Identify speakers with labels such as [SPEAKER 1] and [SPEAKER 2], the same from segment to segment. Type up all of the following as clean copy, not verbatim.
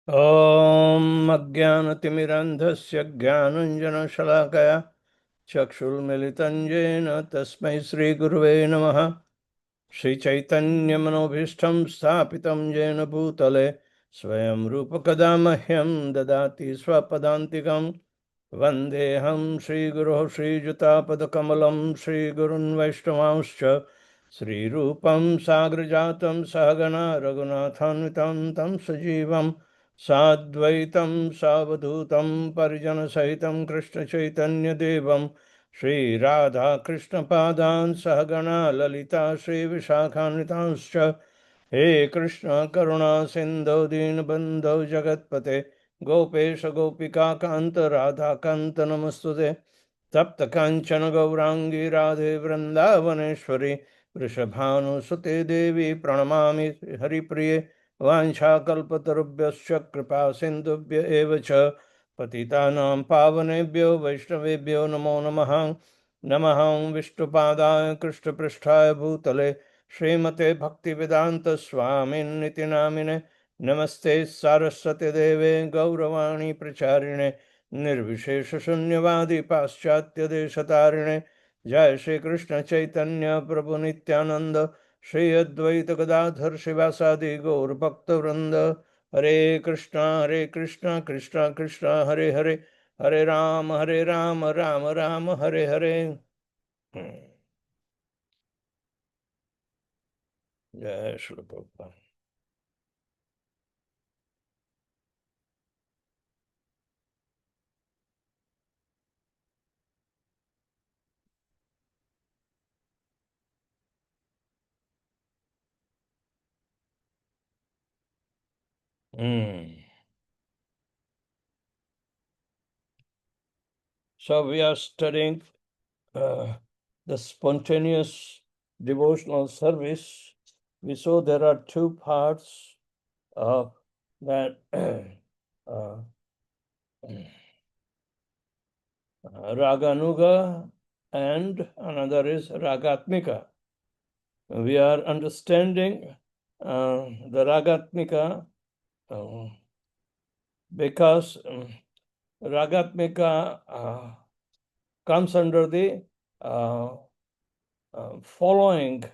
[SPEAKER 1] ॐ अज्ञानतिमिरन्धस्य ज्ञानञ्जनशलाकया चक्षुर्मिलितं येन तस्मै श्रीगुरुवे नमः। श्रीचैतन्यमनोभीष्टं स्थापितं येन भूतले स्वयं रूपकदा मह्यं ददाति स्वपदान्तिकं। वन्देऽहं श्रीगुरोः श्रीयुतापदकमलं श्रीगुरुन् वैष्णवांश्च श्रीरूपं साग्रजातं सहगणा रघुनाथान्वितं तं सजीवं साद्वैतं सावधूतं परिजनसहितं कृष्णचैतन्यदेवं श्रीराधाकृष्णपादान् सहगणा ललिता श्रीविशाखान्वितांश्च। हे कृष्ण करुणा सिन्धो दीनबन्धो जगत्पते गोपेश गोपिका कांत राधा कांत नमस्तुते। तप्त कांचन गौरांगी राधे वृंदावनेश्वरी वृषभानुसुते देवी प्रणमामि हरिप्रिये। वाञ्छाकल्पतरुभ्यश्च कृपा सिन्धुभ्य एव च पतितानां पावनेभ्यो वैष्णवेभ्यो नमो नमः। नमः विष्णुपादाय कृष्णपृष्ठाय भूतले श्रीमते भक्तिवेदांत स्वामिन्निति नामिने। नमस्ते सारस्वती देवे गौरवाणी प्रचारिणे निर्विशेष शून्यवादी पाश्चात्य देशतारिणे। जय श्री कृष्ण चैतन्य प्रभु नित्यानंद श्री अद्वैत गदाधर शिवासादि गौर भक्त वृंद। हरे कृष्णा कृष्णा कृष्णा हरे हरे, हरे राम राम राम हरे हरे। जय Shri Prabhupada. So we are studying the spontaneous devotional service. We saw there are two parts of that Raganuga and another is Ragatmika. We are understanding the Ragatmika because Ragatmika comes under the following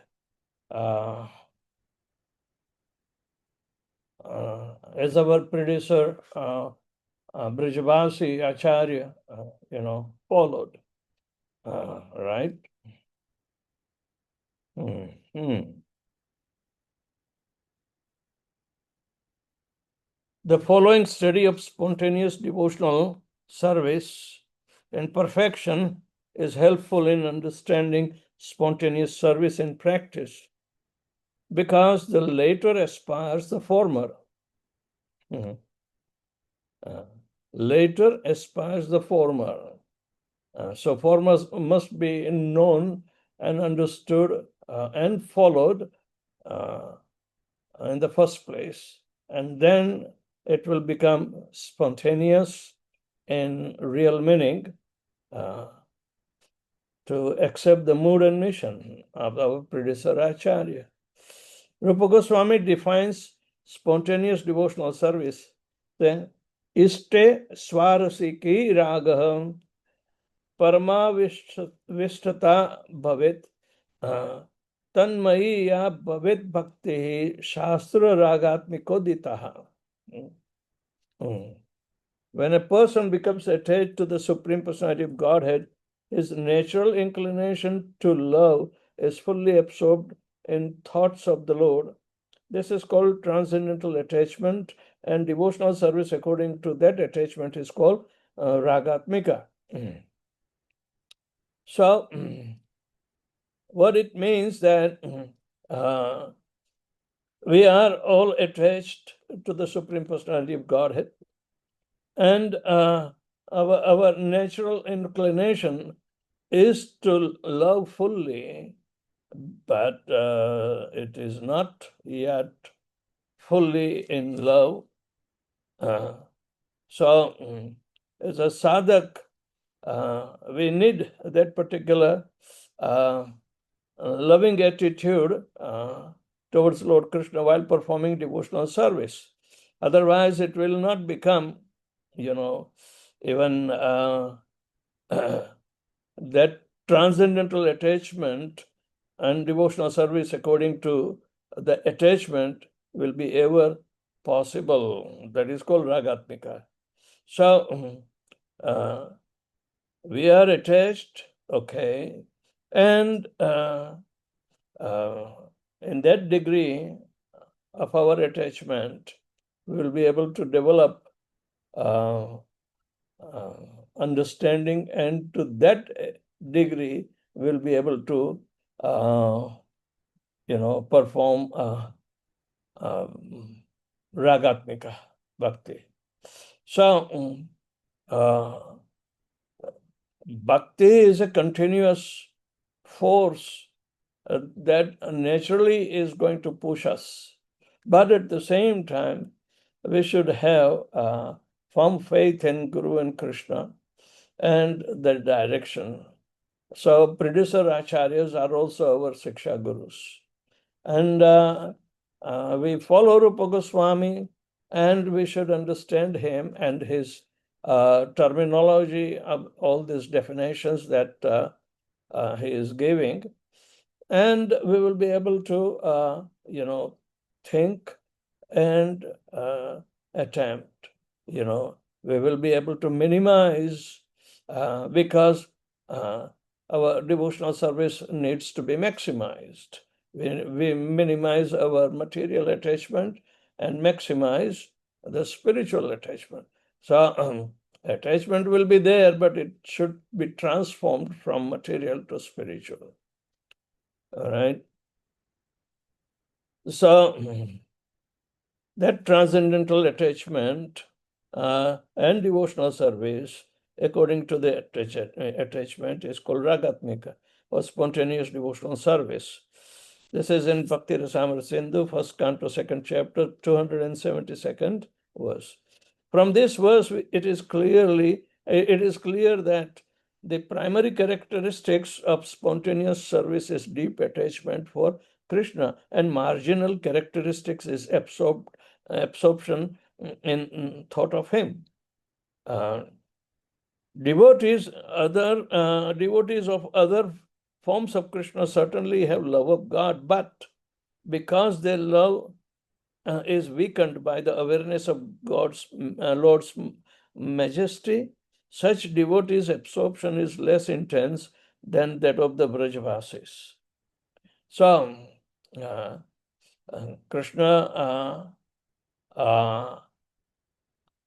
[SPEAKER 1] as our predecessor Brijavasi Acharya, followed, right? The following study of spontaneous devotional service and perfection is helpful in understanding spontaneous service in practice, because the later aspires the former. Later aspires the former. So former must be known and understood and followed in the first place, and then it will become spontaneous in real meaning to accept the mood and mission of our predecessor Acharya. Rupa Goswami defines spontaneous devotional service then iste swarasiki ragah परमाविष्टता भवेत Tanmayi या भवेत भक्ति शास्त्र ragatmikodita. When a person becomes attached to the Supreme Personality of Godhead, his natural inclination to love is fully absorbed in thoughts of the Lord. This is called transcendental attachment, and devotional service according to that attachment is called ragatmika. So, what it means that we are all attached to the Supreme Personality of Godhead, and our natural inclination is to love fully, but it is not yet fully in love. So, as a sadhak, we need that particular loving attitude towards Lord Krishna while performing devotional service. Otherwise, it will not become, even that transcendental attachment and devotional service according to the attachment will be ever possible. That is called ragatmika. So we are attached, okay, and in that degree of our attachment, we will be able to develop understanding, and to that degree, we'll be able to, perform ragatmika bhakti. So, bhakti is a continuous force that naturally is going to push us. But at the same time, we should have firm faith in Guru and Krishna and the direction. So producer acharyas are also our Siksha Gurus. And we follow Rupa Goswami, and we should understand him and his terminology of all these definitions that he is giving. And we will be able to, think and attempt. We will be able to minimize because our devotional service needs to be maximized. We minimize our material attachment and maximize the spiritual attachment. So attachment will be there, but it should be transformed from material to spiritual. All right. So that transcendental attachment and devotional service, according to the attachment, is called ragatmika, or spontaneous devotional service. This is in Bhakti Rasamrita Sindhu, first canto, second chapter, 272nd verse. From this verse, it is clear that the primary characteristics of spontaneous service is deep attachment for Krishna, and marginal characteristics is absorption in thought of him. Devotees of other forms of Krishna certainly have love of God, but because their love is weakened by the awareness of Lord's majesty, such devotees' absorption is less intense than that of the Brajavasis. So, Krishna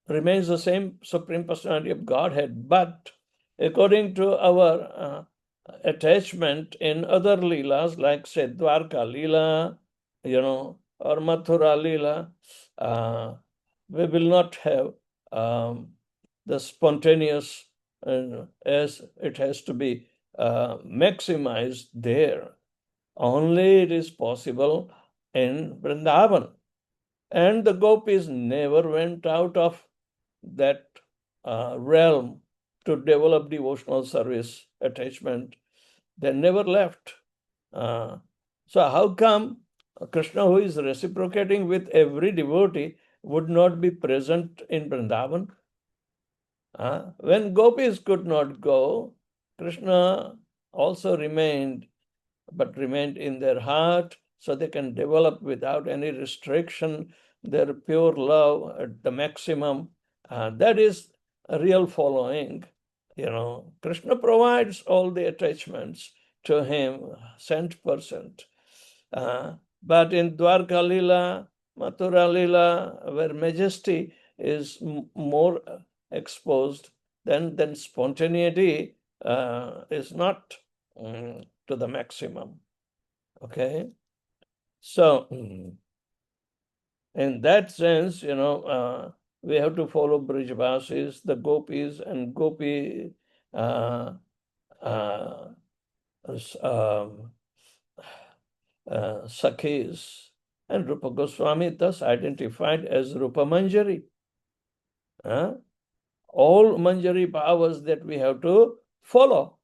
[SPEAKER 1] remains the same Supreme Personality of Godhead, but according to our attachment in other leelas, like say Dwarka Leela, or Mathura Leela, we will not have the spontaneous as it has to be maximized there. Only it is possible in Vrindavan. And the gopis never went out of that realm to develop devotional service attachment. They never left. So how come Krishna, who is reciprocating with every devotee, would not be present in Vrindavan? When gopis could not go, Krishna also remained in their heart, so they can develop without any restriction their pure love at the maximum. That is a real following. Krishna provides all the attachments to him, 100%. But in Dwarka Leela, Mathura Leela, where majesty is more exposed, then spontaneity is not to the maximum. Okay. So in that sense, we have to follow Brijvasis, the gopis, and gopi Sakhis. And Rupa Goswami thus identified as Rupa Manjari. All Manjari powers that we have to follow.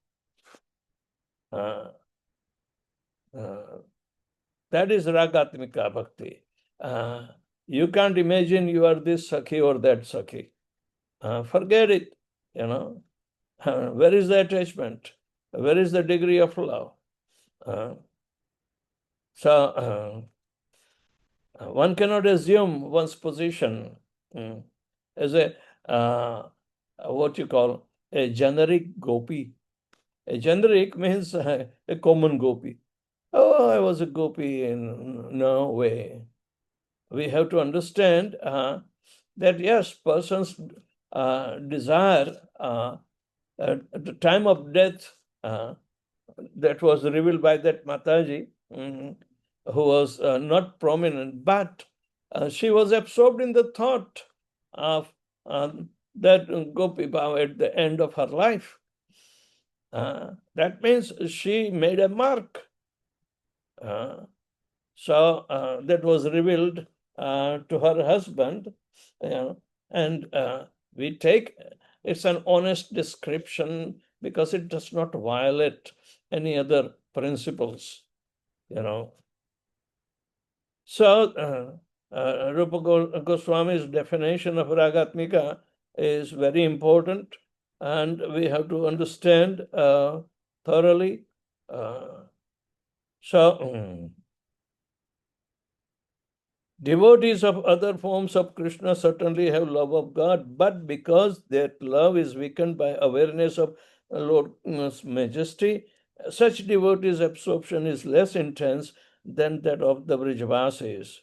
[SPEAKER 1] That is Ragatmika Bhakti. You can't imagine you are this Sakhi or that Sakhi. Forget it, Where is the attachment? Where is the degree of love? So one cannot assume one's position as a what you call a generic gopi. A generic means a common gopi. Oh, I was a gopi in no way. We have to understand that yes, persons desire at the time of death that was revealed by that Mataji, who was not prominent, but she was absorbed in the thought of that Gopi Bhav at the end of her life. That means she made a mark. So that was revealed to her husband, and we take it's an honest description because it does not violate any other principles, So Rupa Goswami's definition of Ragatmika is very important, and we have to understand thoroughly. Devotees of other forms of Krishna certainly have love of God, but because that love is weakened by awareness of Lord's majesty, such devotees' absorption is less intense than that of the Vrijavasis.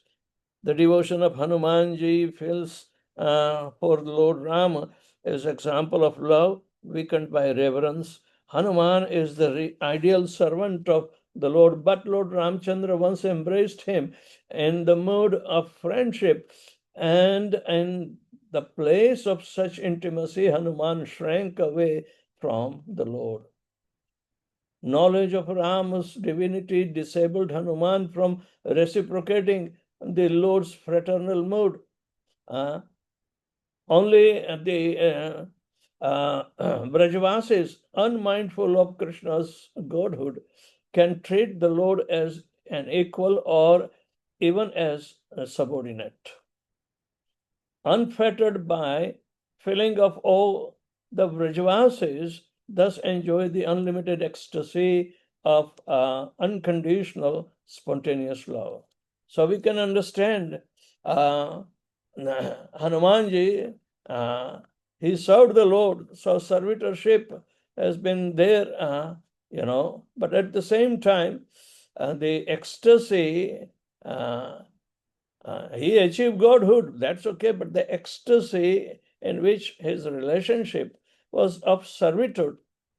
[SPEAKER 1] The devotion of Hanumanji feels for Lord Rama is example of love weakened by reverence. Hanuman is the ideal servant of the Lord, but Lord Ramchandra once embraced him in the mood of friendship, and in the place of such intimacy, Hanuman shrank away from the Lord. Knowledge of Rama's divinity disabled Hanuman from reciprocating the Lord's fraternal mood. Only the Brajavasis, unmindful of Krishna's godhood, can treat the Lord as an equal or even as a subordinate. Unfettered by feeling of awe, the Brajavasis thus enjoy the unlimited ecstasy of unconditional, spontaneous love. So we can understand Hanumanji, he served the Lord, so servitorship has been there, but at the same time, the ecstasy, he achieved godhood, that's okay, but the ecstasy in which his relationship was of servitude.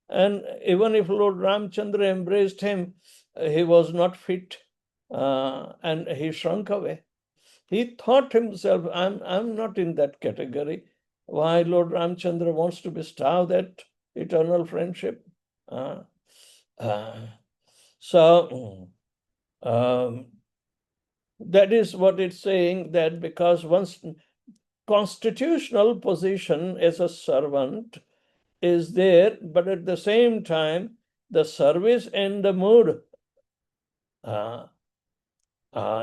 [SPEAKER 1] And even if Lord Ramchandra embraced him, he was not fit and he shrunk away. He thought himself, I'm not in that category. Why Lord Ramchandra wants to bestow that eternal friendship? So that is what it's saying, that because one's constitutional position as a servant is there, but at the same time, the service and the mood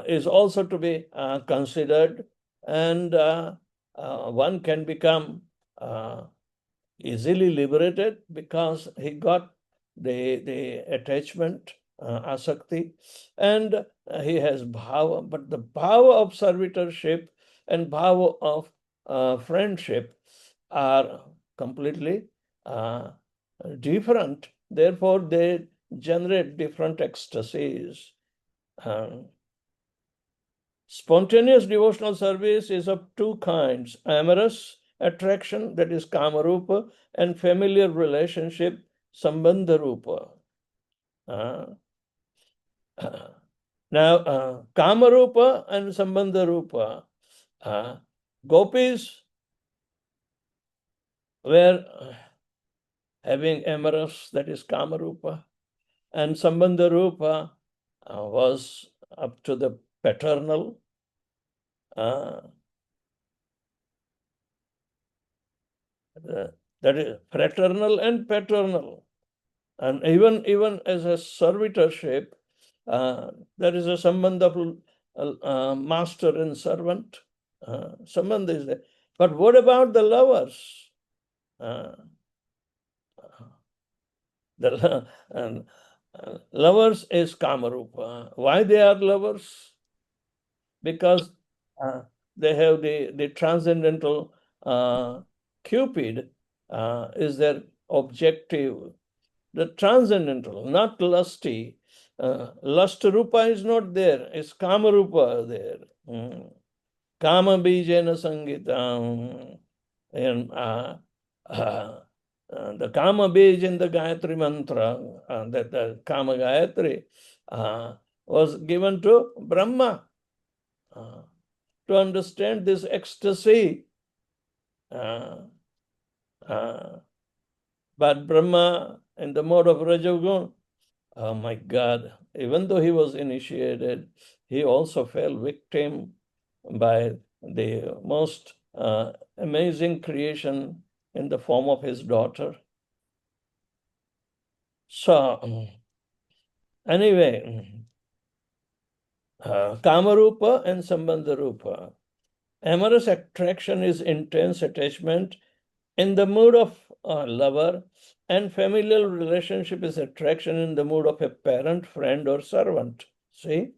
[SPEAKER 1] is also to be considered, and one can become easily liberated because he got the attachment, asakti, and he has bhava. But the bhava of servitorship and bhava of friendship are completely different. Therefore, they generate different ecstasies. Spontaneous devotional service is of two kinds: amorous attraction, that is kamarupa, and familiar relationship, sambandharupa. Now, kamarupa and sambandharupa, gopis were having amorous, that is kamarupa, and sambandharupa was up to the paternal. That is fraternal and paternal, and even as a servitorship, there is a sambandh of master and servant. Sambandha is there. But what about the lovers? The lovers is Kamarupa. Why they are lovers? Because they have the transcendental Cupid is their objective. The transcendental, not lusty. Lust Rupa is not there. It's Kama Rupa there. Kama Bijana Sangitam. And the Kama Bij in the Gayatri Mantra, that the Kama Gayatri was given to Brahma to understand this ecstasy. But Brahma, in the mode of Rajagun, oh my God, even though he was initiated, he also fell victim by the most amazing creation in the form of his daughter. So, anyway, Kamarupa and Sambandharupa. Amorous attraction is intense attachment in the mood of a lover, and familial relationship is attraction in the mood of a parent, friend, or servant. See?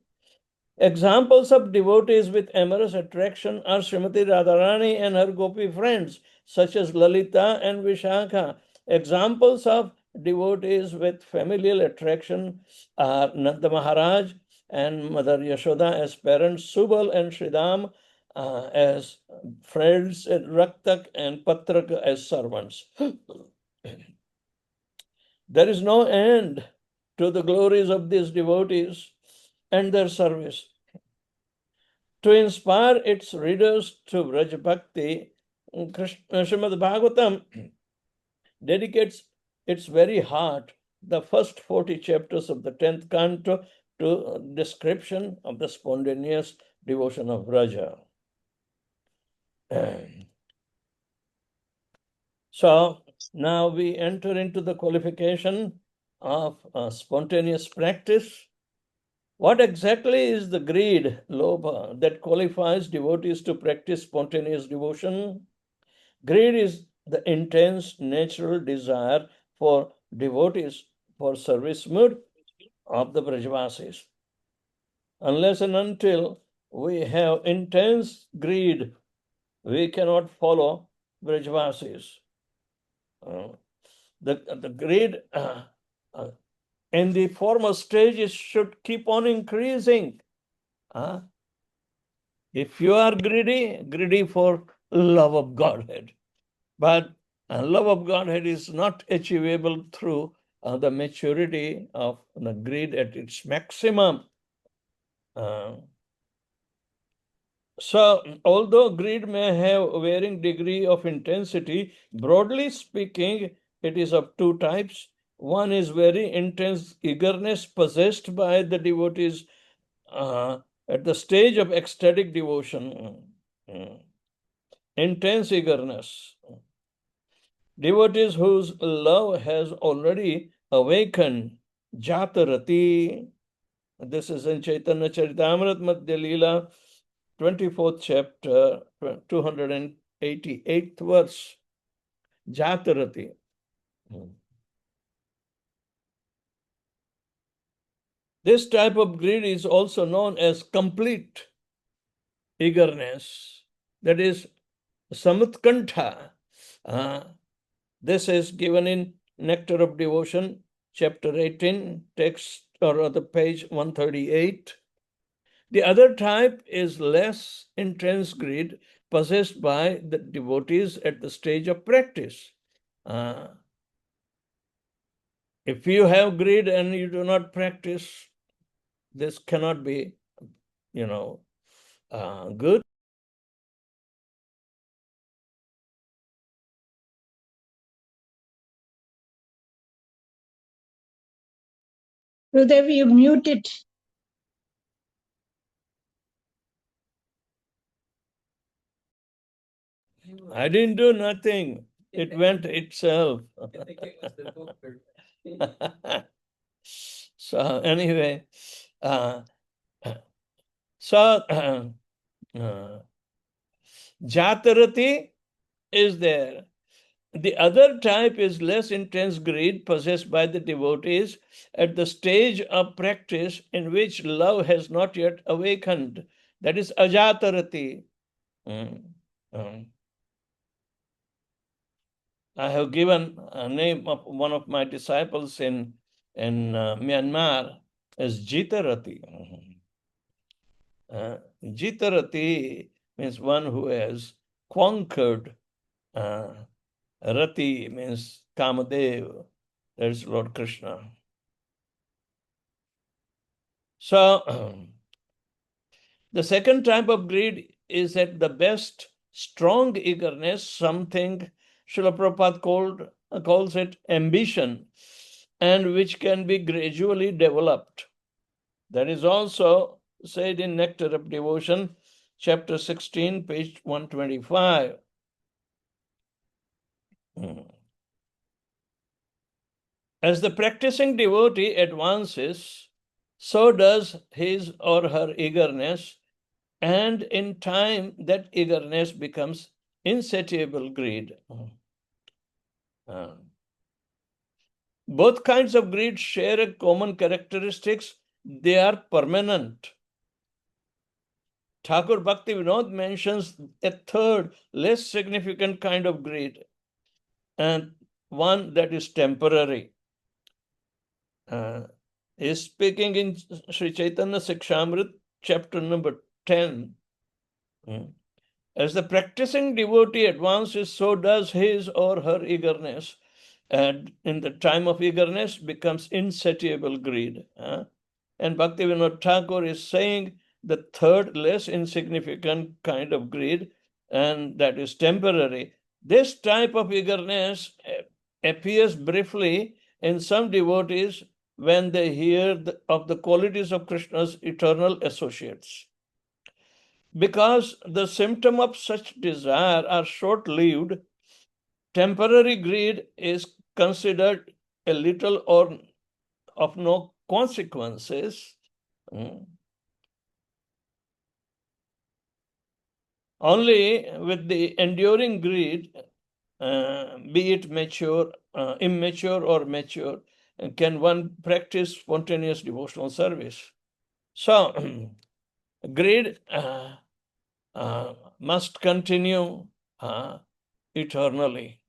[SPEAKER 1] Examples of devotees with amorous attraction are Srimati Radharani and her Gopi friends, such as Lalita and Vishakha. Examples of devotees with familial attraction are Nanda Maharaj and Mother Yashoda as parents, Subal and Sridham as friends, Raktak and Patrak as servants. There is no end to the glories of these devotees and their service. To inspire its readers to Vraj Bhakti, Srimad Bhagavatam dedicates its very heart, the first 40 chapters of the 10th canto, to description of the spontaneous devotion of Vraja. So now we enter into the qualification of spontaneous practice. What exactly is the greed, lobha, that qualifies devotees to practice spontaneous devotion? Greed is the intense natural desire for devotees for service mood of the Brajavasis. Unless and until we have intense greed, we cannot follow Brajavasis. The greed in the former stages should keep on increasing. If you are greedy for love of Godhead. But love of Godhead is not achievable through the maturity of the greed at its maximum. So, although greed may have a varying degree of intensity, broadly speaking, it is of two types. One is very intense eagerness possessed by the devotees at the stage of ecstatic devotion. Intense eagerness. Devotees whose love has already awakened, Jatarati. This is in Chaitanya Charitamrita Madhya Leela, 24th chapter, 288th verse. Jatarati. This type of greed is also known as complete eagerness. That is Samutkantha. This is given in Nectar of Devotion, chapter 18, text or the page 138. The other type is less intense greed possessed by the devotees at the stage of practice. If you have greed and you do not practice, this cannot be, good.
[SPEAKER 2] Gurudev, you mute it.
[SPEAKER 1] I didn't do nothing. It went itself. So anyway, Jatarati is there. The other type is less intense greed possessed by the devotees at the stage of practice in which love has not yet awakened. That is ajatarati. I have given a name of one of my disciples in Myanmar as Jitarati. Jitarati means one who has conquered. Rati means Kamadev. That is Lord Krishna. So, the second type of greed is at the best strong eagerness, something Srila Prabhupada calls it ambition, and which can be gradually developed. That is also said in Nectar of Devotion, chapter 16, page 125. As the practicing devotee advances, so does his or her eagerness, and in time that eagerness becomes insatiable greed. Both kinds of greed share a common characteristics. They are permanent. Thakur Bhakti Vinod mentions a third, less significant kind of greed, and one that is temporary. He is speaking in Sri Chaitanya Sikshamrit, chapter number 10. As the practicing devotee advances, so does his or her eagerness, and in the time of eagerness becomes insatiable greed. And Bhaktivinoda Thakur is saying the third, less insignificant kind of greed, and that is temporary. This type of eagerness appears briefly in some devotees when they hear of the qualities of Krishna's eternal associates. Because the symptom of such desire are short-lived, temporary greed is considered a little or of no consequences. Only with the enduring greed, be it mature, immature or mature, can one practice spontaneous devotional service. So, greed must continue eternally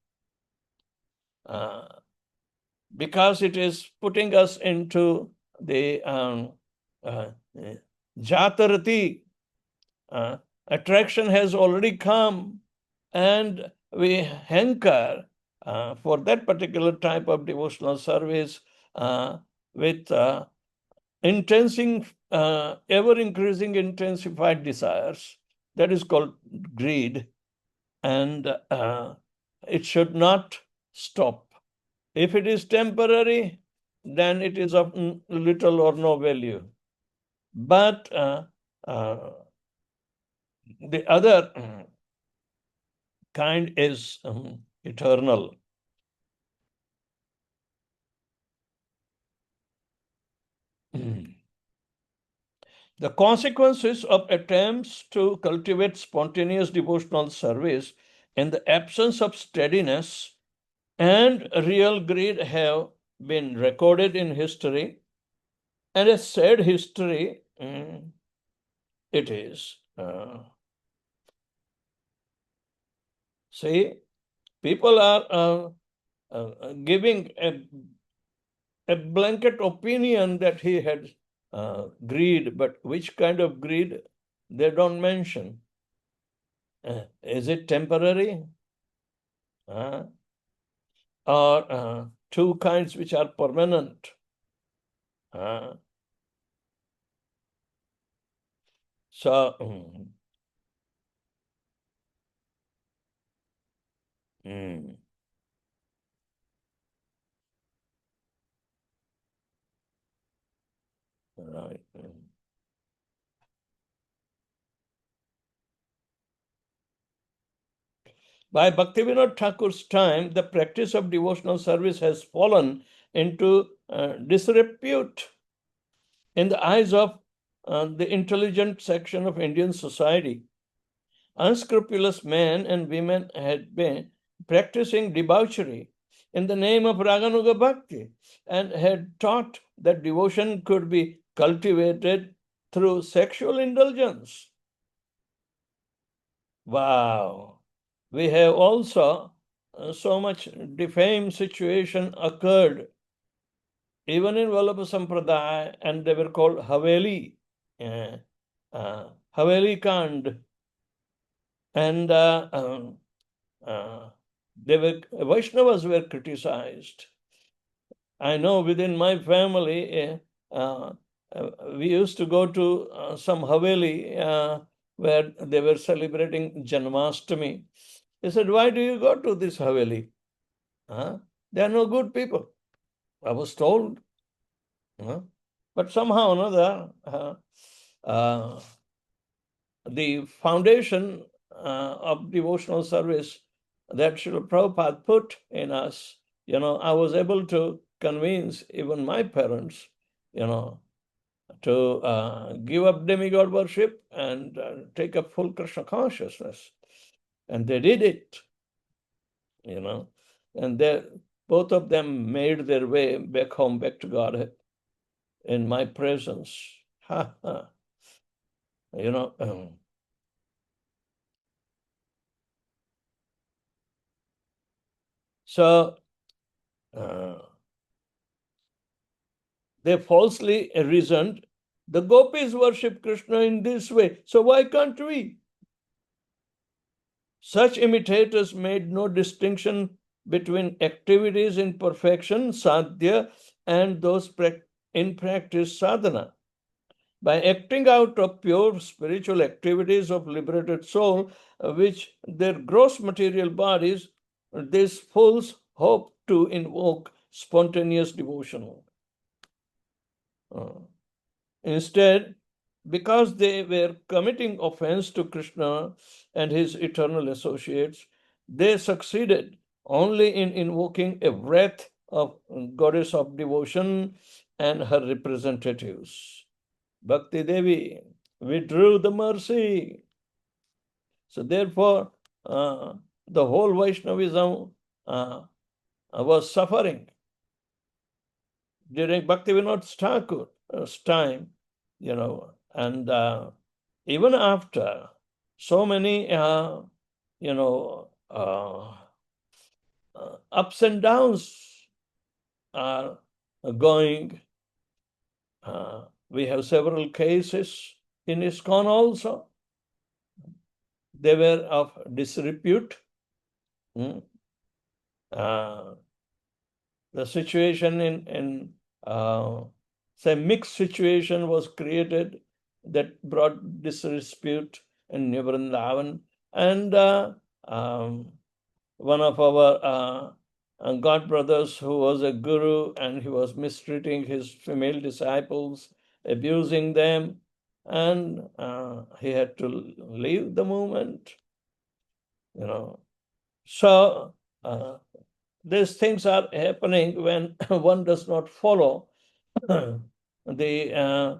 [SPEAKER 1] because it is putting us into the jatarati. Attraction has already come, and we hanker for that particular type of devotional service with ever-increasing intensified desires. That is called greed, and it should not stop. If it is temporary, then it is of little or no value. But the other kind is eternal. The consequences of attempts to cultivate spontaneous devotional service in the absence of steadiness and real greed have been recorded in history, and a sad history it is. See, people are giving a blanket opinion that he had greed, but which kind of greed they don't mention. Is it temporary? Or two kinds which are permanent? So, right. By Bhaktivinoda Thakur's time, the practice of devotional service has fallen into disrepute in the eyes of the intelligent section of Indian society. unscrupulous men and women had been practicing debauchery in the name of Raganuga Bhakti and had taught that devotion could be cultivated through sexual indulgence. Wow. We have also so much defamed situation occurred even in Vallabha Sampradaya, and they were called Haveli, Haveli Kand. And Vaishnavas were criticized. I know within my family, we used to go to some Haveli where they were celebrating Janmashtami. He said, "Why do you go to this Haveli? They are no good people." I was told. But somehow or another, the foundation of devotional service that Srila Prabhupada put in us, I was able to convince even my parents, to give up demigod worship and take up full Krishna consciousness. And they did it, and both of them made their way back home, back to Godhead in my presence. So they falsely reasoned the gopis worship Krishna in this way, so why can't we? Such imitators made no distinction between activities in perfection, sadhya, and those in practice, sadhana. By acting out of pure spiritual activities of liberated soul, which their gross material bodies, these fools hope to invoke spontaneous devotion. Instead, because they were committing offense to Krishna and his eternal associates, they succeeded only in invoking a wrath of goddess of devotion and her representatives. Bhakti Devi withdrew the mercy. So therefore, the whole Vaishnavism was suffering. During Bhaktivinoda Thakur's time, and even after so many, ups and downs are going. We have several cases in ISKCON also. They were of disrepute. The situation in say mixed situation was created that brought disrepute in New Vrindavan. And one of our God brothers who was a guru, and he was mistreating his female disciples, abusing them, and he had to leave the movement. So these things are happening when one does not follow the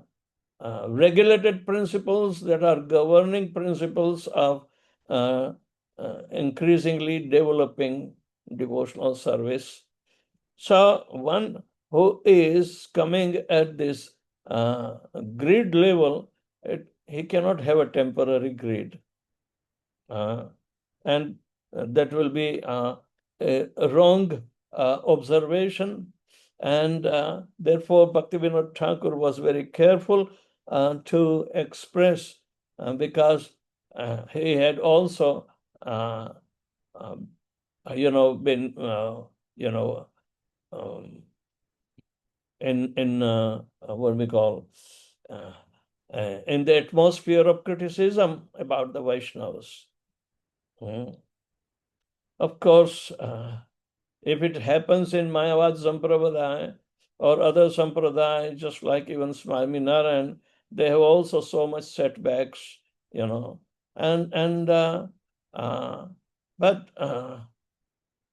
[SPEAKER 1] regulated principles that are governing principles of increasingly developing devotional service. So one who is coming at this greed level, he cannot have a temporary greed. And that will be a wrong observation. And therefore, Bhaktivinoda Thakur was very careful to express, because he had also, been, in what we call, in the atmosphere of criticism about the Vaishnavas. Of course, if it happens in Mayavad Sampradaya or other Sampradaya, just like even Swaminarayan, they have also so much setbacks, but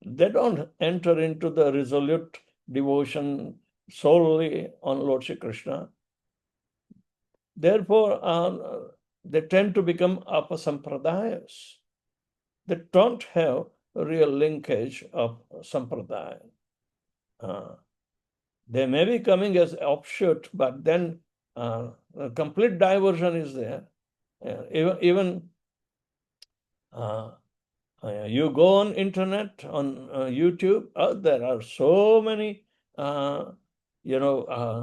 [SPEAKER 1] they don't enter into the resolute devotion solely on Lord Shri Krishna. Therefore, they tend to become apasampradayas. They don't have a real linkage of sampradaya. They may be coming as offshoot, but then a complete diversion is there. Even you go on internet, on YouTube, there are so many,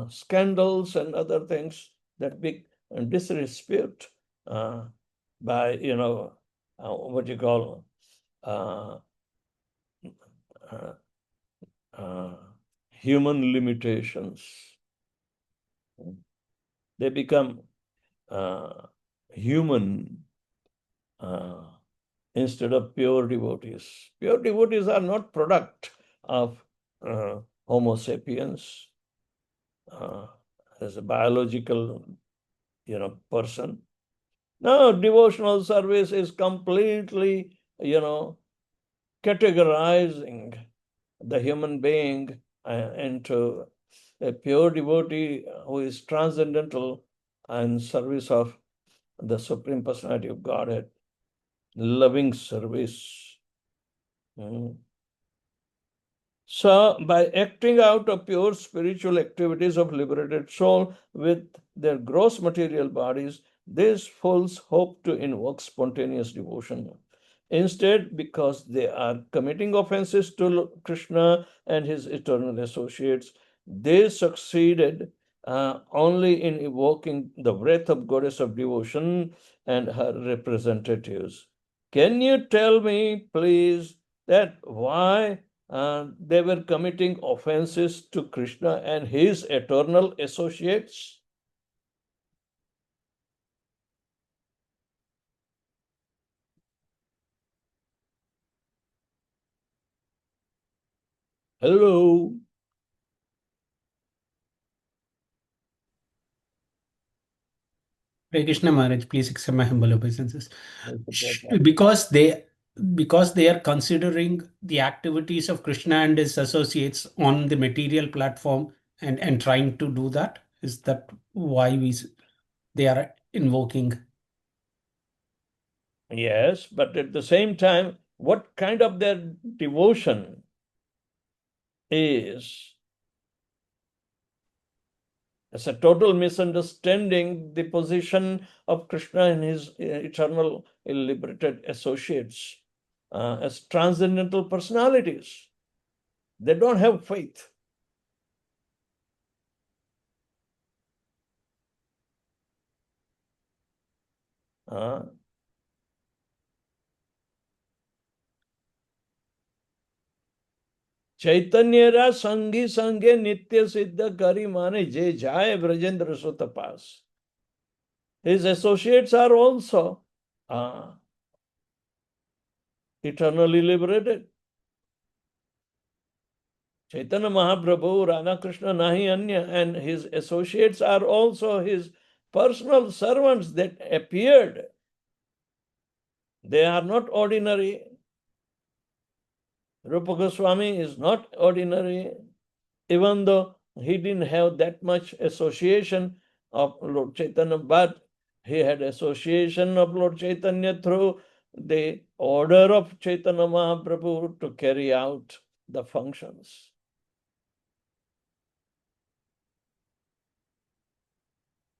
[SPEAKER 1] scandals and other things that be disrespect by, what you call human limitations. They become human instead of pure devotees. Pure devotees are not product of Homo sapiens as a biological, person. No, devotional service is completely, categorizing the human being into a pure devotee who is transcendental and service of the Supreme Personality of Godhead, loving service. So, by acting out of pure spiritual activities of liberated soul with their gross material bodies, these fools hope to invoke spontaneous devotion. Instead, because they are committing offenses to Krishna and his eternal associates, they succeeded only in evoking the wrath of goddess of devotion and her representatives. Can you tell me, please, that why they were committing offenses to Krishna and his eternal associates? Hello.
[SPEAKER 2] Hare Krishna Maharaj, please accept my humble obeisances. Because they are considering the activities of Krishna and his associates on the material platform and trying to do that. Is that why they are invoking?
[SPEAKER 1] Yes, but at the same time, what kind of their devotion is? It's a total misunderstanding the position of Krishna and his eternal liberated associates as transcendental personalities. They don't have faith. चैतन्यरा संगी संगे नित्य सिद्ध करी माने जे जाए ब्रजेंद्र सुत पास. His associates are also eternally liberated. Chaitanya Mahaprabhu, Radha Krishna Nahi Anya, and his associates are also his personal servants that appeared. They are not ordinary. Rupa Goswami is not ordinary, even though he didn't have that much association of Lord Chaitanya, but he had association of Lord Chaitanya through the order of Chaitanya Mahaprabhu to carry out the functions.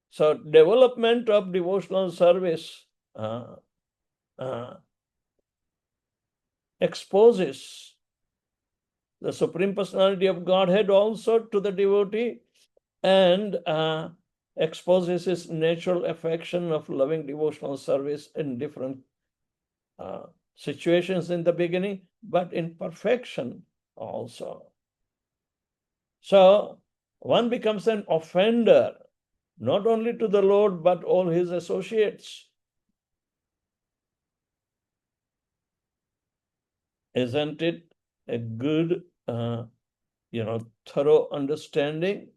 [SPEAKER 1] So development of devotional service exposes the Supreme Personality of Godhead also to the devotee and exposes his natural affection of loving devotional service in different situations in the beginning, but in perfection also. So one becomes an offender, not only to the Lord, but all his associates. Isn't it a good, thorough understanding?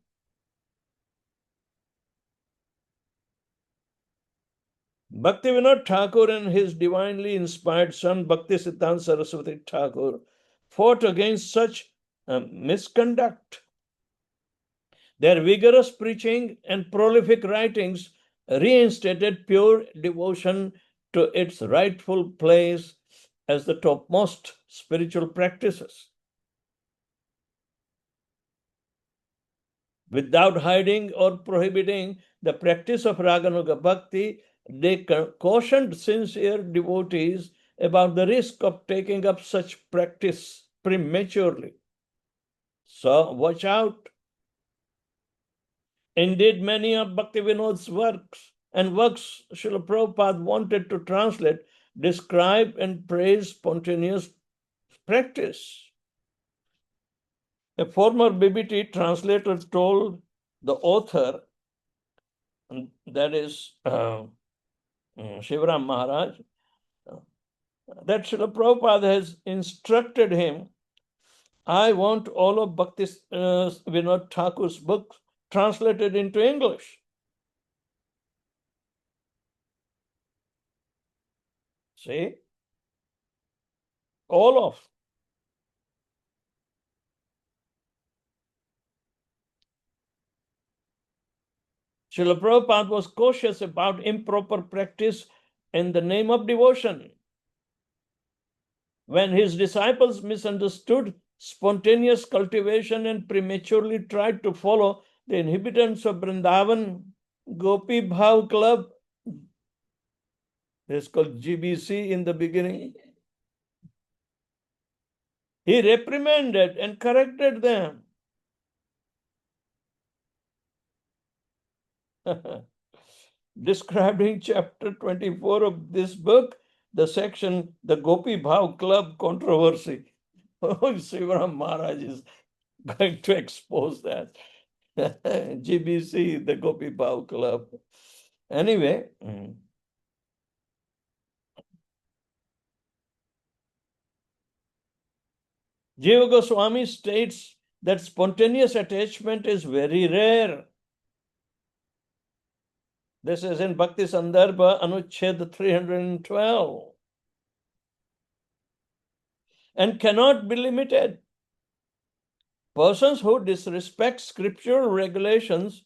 [SPEAKER 1] Bhaktivinoda Thakur and his divinely inspired son Bhaktisiddhanta Saraswati Thakur fought against such misconduct. Their vigorous preaching and prolific writings reinstated pure devotion to its rightful place as the topmost spiritual practices. Without hiding or prohibiting the practice of Raganuga Bhakti, they cautioned sincere devotees about the risk of taking up such practice prematurely. So watch out. Indeed, many of Bhaktivinoda's works and works Srila Prabhupada wanted to translate describe and praise spontaneous practice. A former BBT translator told the author, that is Shivaram Maharaj, that Srila Prabhupada has instructed him, I want all of Bhakti Vinod Thakur's books translated into English. See? All of. Srila Prabhupada was cautious about improper practice in the name of devotion. When his disciples misunderstood spontaneous cultivation and prematurely tried to follow the inhabitants of Vrindavan Gopi Bhav Club, it's called GBC in the beginning, he reprimanded and corrected them. Described in chapter 24 of this book, the section, the Gopi Bhav Club controversy. Oh, Shivaram Maharaj is going to expose that. GBC, the Gopi Bhav Club. Anyway, Jiva Goswami states that spontaneous attachment is very rare. This is in Bhakti Sandarbha, Anuchhed 312. And cannot be limited. Persons who disrespect scriptural regulations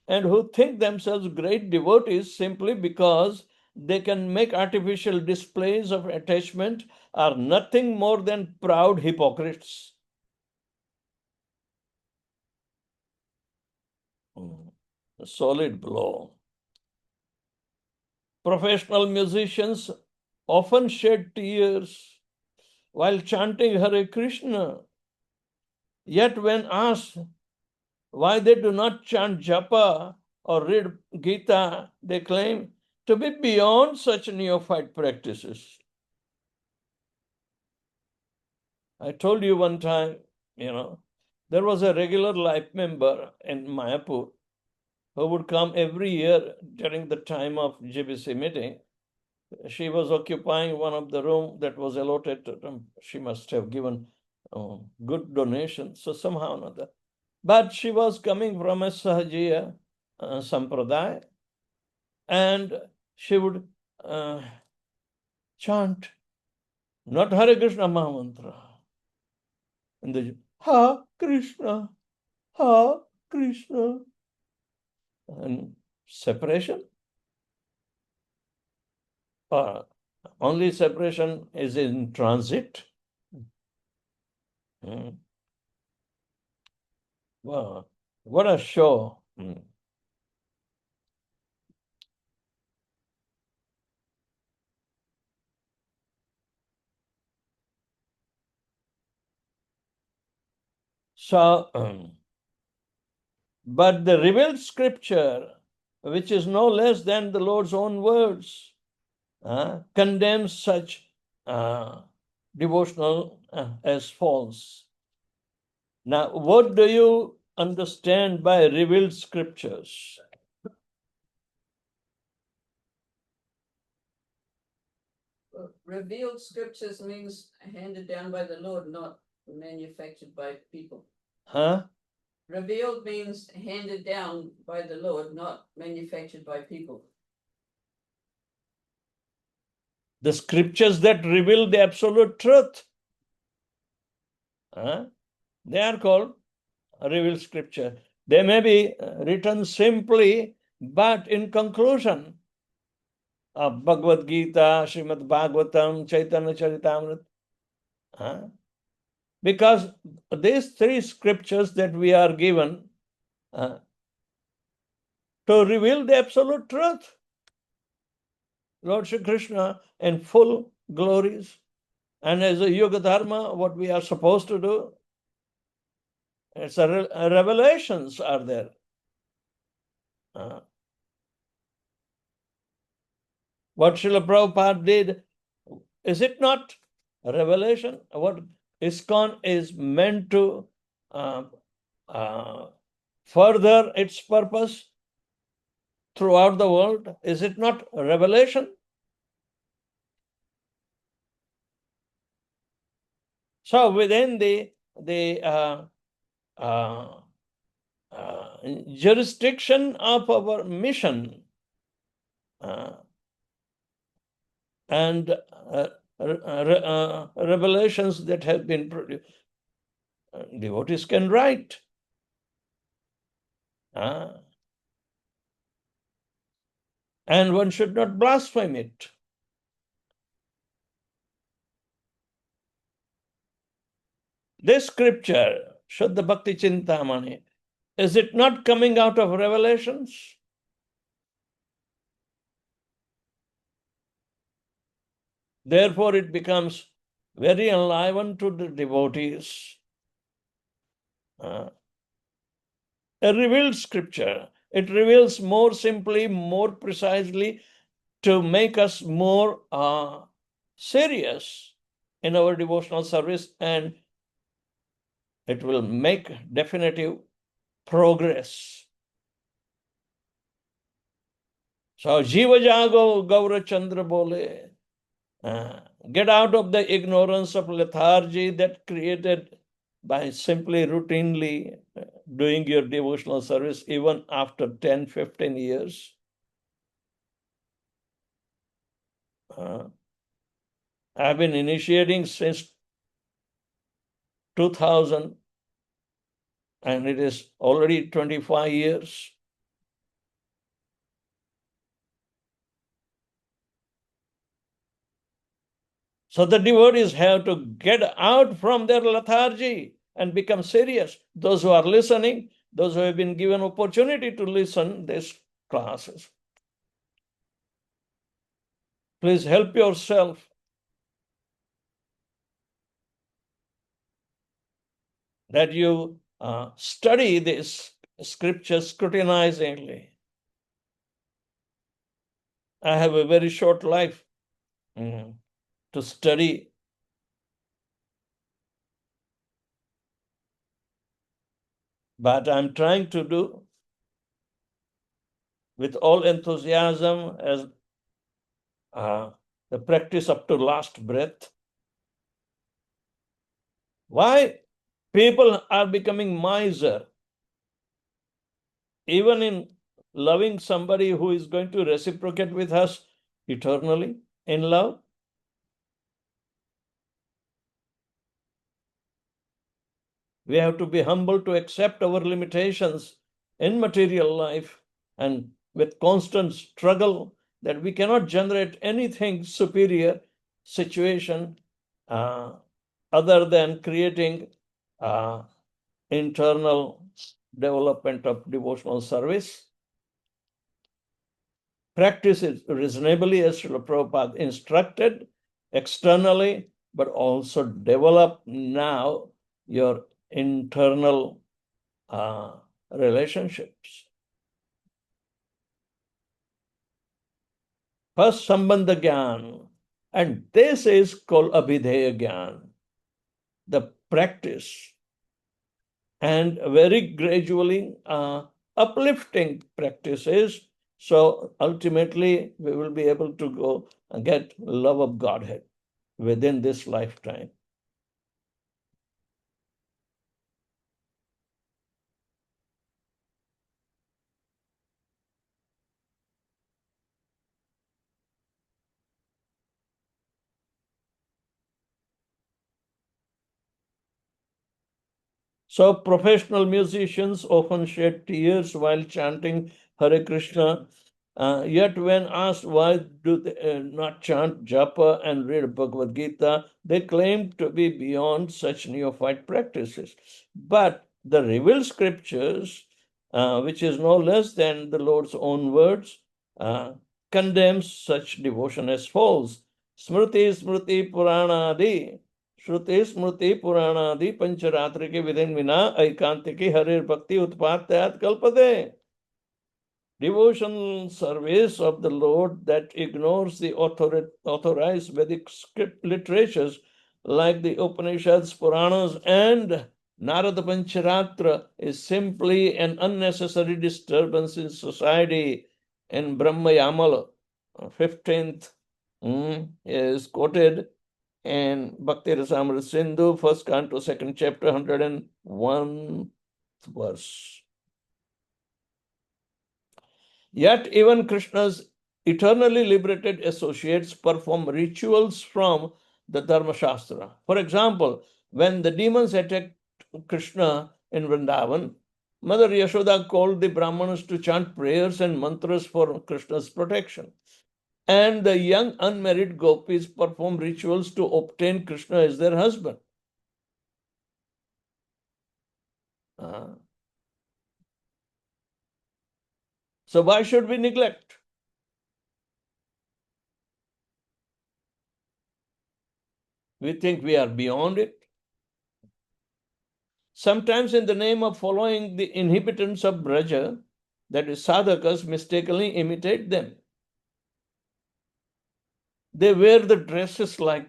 [SPEAKER 1] and who think themselves great devotees simply because they can make artificial displays of attachment are nothing more than proud hypocrites. A solid blow. Professional musicians often shed tears while chanting Hare Krishna. Yet when asked why they do not chant japa or read Gita, they claim to be beyond such neophyte practices. I told you one time, there was a regular life member in Mayapur who would come every year during the time of GBC meeting. She was occupying one of the rooms that was allotted to them. She must have given good donation, so somehow or another. But she was coming from a Sahajiya Sampradaya, and she would chant, not Hare Krishna Mahamantra, and the Ha Krishna, Ha Krishna, and separation. Only separation is in transit. Wow, what a show. So, but the revealed scripture, which is no less than the Lord's own words, condemns such devotional as false. Now, what do you understand by revealed scriptures?
[SPEAKER 3] Revealed scriptures means handed down by the Lord, not manufactured by people.
[SPEAKER 1] Huh?
[SPEAKER 3] Revealed means handed down by the Lord, not manufactured by people.
[SPEAKER 1] The scriptures that reveal the absolute truth, they are called revealed scripture. They may be written simply But in conclusion of Bhagavad Gita, Srimad Bhagavatam, Chaitanya Charitamrita, because these three scriptures that we are given to reveal the absolute truth, Lord Shri Krishna in full glories, and as a Yoga Dharma, what we are supposed to do, it's revelations are there. What Srila Prabhupada did, is it not a revelation? What ISKCON is meant to further its purpose throughout the world, is it not a revelation? So within the jurisdiction of our mission and revelations that have been produced, devotees can write. And one should not blaspheme it. This scripture, Shuddha Bhakti Chintamani, is it not coming out of revelations? Therefore, it becomes very enlivened to the devotees. A revealed scripture. It reveals more simply, more precisely, to make us more serious in our devotional service, and it will make definitive progress. So, Jiva Jago Gaura Chandra Bole, get out of the ignorance of lethargy that created by simply routinely doing your devotional service even after 10, 15 years. I've been initiating since 2000, and it is already 25 years. So the devotees have to get out from their lethargy and become serious. Those who are listening, those who have been given opportunity to listen these classes, please help yourself. That you study this scripture scrutinizingly. I have a very short life to study. But I'm trying to do with all enthusiasm as the practice up to last breath. Why people are becoming miser? Even in loving somebody who is going to reciprocate with us eternally in love. We have to be humble to accept our limitations in material life, and with constant struggle that we cannot generate anything superior situation other than creating internal development of devotional service. Practice it reasonably as Srila Prabhupada instructed externally, but also develop now your internal relationships. First, Sambandha Gyan, and this is called Abhideya Gyan, the practice, and very gradually uplifting practices. So ultimately, we will be able to go and get love of Godhead within this lifetime. So professional musicians often shed tears while chanting Hare Krishna. Yet when asked why do they not chant japa and read Bhagavad Gita, they claim to be beyond such neophyte practices. But the revealed scriptures, which is no less than the Lord's own words, condemns such devotion as false. Smriti Smriti Puranadi Shruti Smriti Puranadi Pancharatrike Vidin Vina Aikantiki Harir Bhakti Utpatyat Kalpade. Devotional service of the Lord that ignores the authorized Vedic script literatures like the Upanishads, Puranas, and Narada Pancharatra is simply an unnecessary disturbance in society. In Brahma Yamala, 15th, is quoted in Bhakti Rasamrita Sindhu, first canto, second chapter, 101th verse. Yet even Krishna's eternally liberated associates perform rituals from the Dharma Shastra. For example, when the demons attacked Krishna in Vrindavan, Mother Yashoda called the Brahmanas to chant prayers and mantras for Krishna's protection. And the young unmarried gopis perform rituals to obtain Krishna as their husband. So why should we neglect? We think we are beyond it. Sometimes in the name of following the inhabitants of Braja, that is sadhakas, mistakenly imitate them. They wear the dresses like